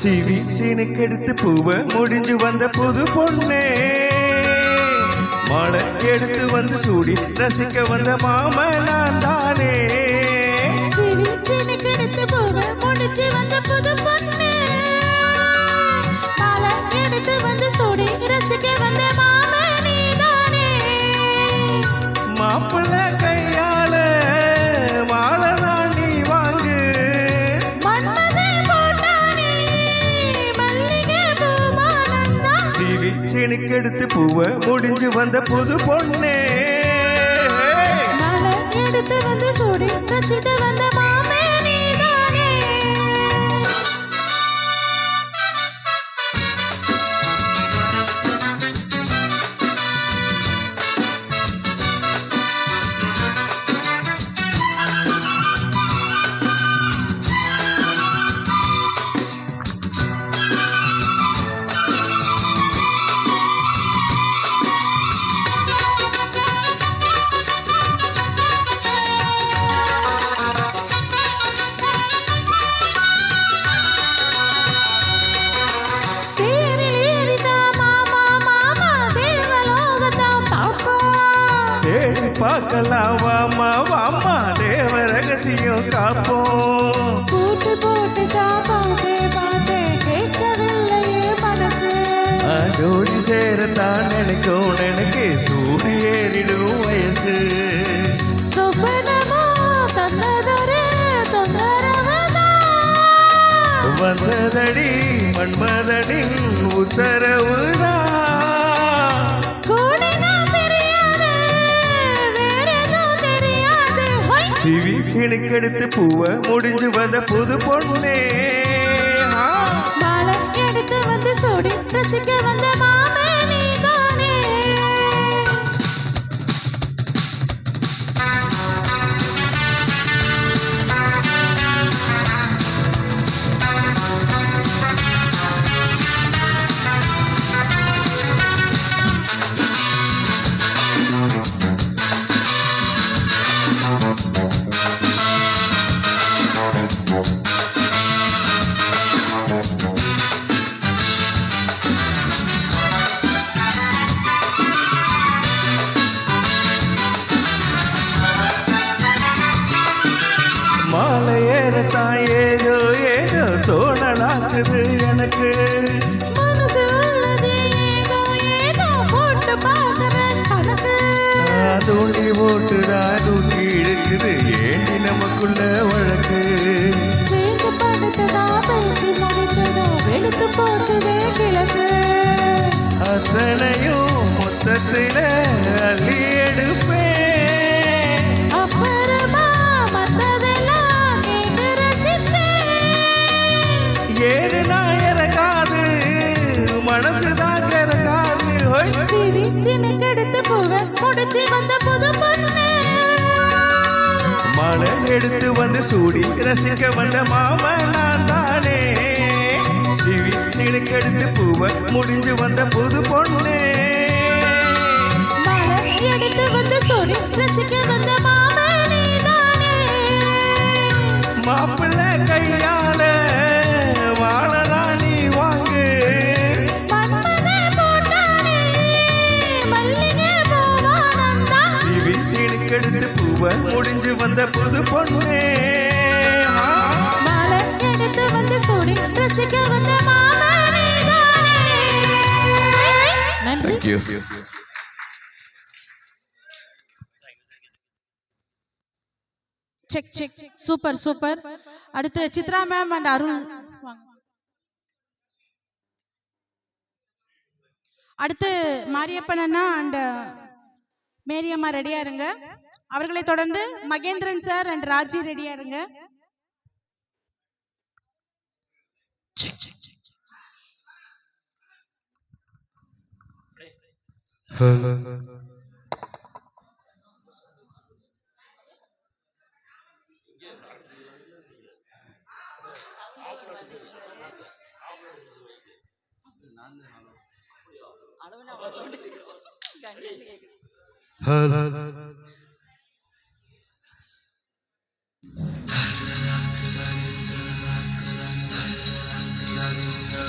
CV சீனுக்கெடுத்து பூவை முடிஞ்சு வந்த புது பொண்ணே, மழை எடுத்து வந்து சூடி ரசிக்க வந்த மாம நான் தானே. சிவி சீனுக்கெடுத்து பூவை முடிஞ்சு வந்த புது பொண்ணே, மழை எடுத்து வந்து சூடி ரசிக்க வந்த மாம நீ தானே. மாப்பிள்ள கையால மாலை தான் நீ வாங்கு, சிவி சீனுக்கெடுத்து பூவை முடிஞ்சு வந்த புது பொண்ணே, மழை எடுத்து வந்து சூடி ரசிக்க வந்த மாமே நீ தானே. பார்க்கலாம் வாமா வாமா தேவ ரகசியம் காப்போம். போட்டு போட்டு பாத்தே பாத்தே கேட்கவில்லையே மனசு, ஜோடி சேரத்தான் நினைக்கும் எனக்கு சூடு ஏறிடும் வயசு. சொப்பனமோ தன்னதொரு தொந்தரவுதான், வந்ததடி மன்மதனின் உத்தரவுதான். சிவி சீனுக்கெடுத்து பூவை முடிஞ்சு வந்த புது பொண்ணே, மழை எடுத்து வந்து சூடி ரசிக்க வந்த மாமே நீ தானே. மாலை ஏறத்தான் ஏதோ ஏதோ தோணலாச்சுது எனக்கு, மனசு உள்ளது ஏதோ ஏதோ போட்டு பார்க்கிறேன் கணக்கு, தூண்டி போட்டுதான் தூக்கி இழுக்குது ஏண்டி நமக்குள்ள வழக்கு. சேர்ந்து படுத்ததா பேசி மறைத்ததோ வெளுத்து போட்டுதே கிழக்கு, அத்தனையும் மொத்தத்தில அள்ளி எடுப்பேன், அப்புறமா மற்றதெல்லாம் கேட்டு ரசிப்பேன். ஏறுனா இறங்காது மனசுதான் இறங்காது. சிவி சீனுக்கெடுத்து பூவை முடிச்சு வந்த புது பொண்ணே, மழை எடுத்து வந்து சூடி ரசிக்க வந்த மாம நான் தானே. சிவி சீனுக்கெடுத்து பூவை முடிஞ்சு வந்த புது பொண்ணே, மழை எடுத்து வந்து சூடி ரசிக்க வந்த மாமே நீ தானே. மாப்பிள்ள கையால வாழதான் நீ வாங்கு, சிவி சீனுக்கெடுத்து பூவை முடிஞ்சு வந்த புது பொண்ணே, மழை எடுத்து வந்து சூடி ரசிக்க வந்த மாமே நீ தானே. நன்றி. Check check super super. அடுத்து சித்ரா மேம் அண்ட் அருண். அடுத்து மாரியப்பன் அண்ணா அண்ட் மேரியம்மா ரெடியா இருங்க. அவர்களை தொடர்ந்து மகேந்திரன் சார் அண்ட் ராஜி ரெடியா இருங்க. Hello.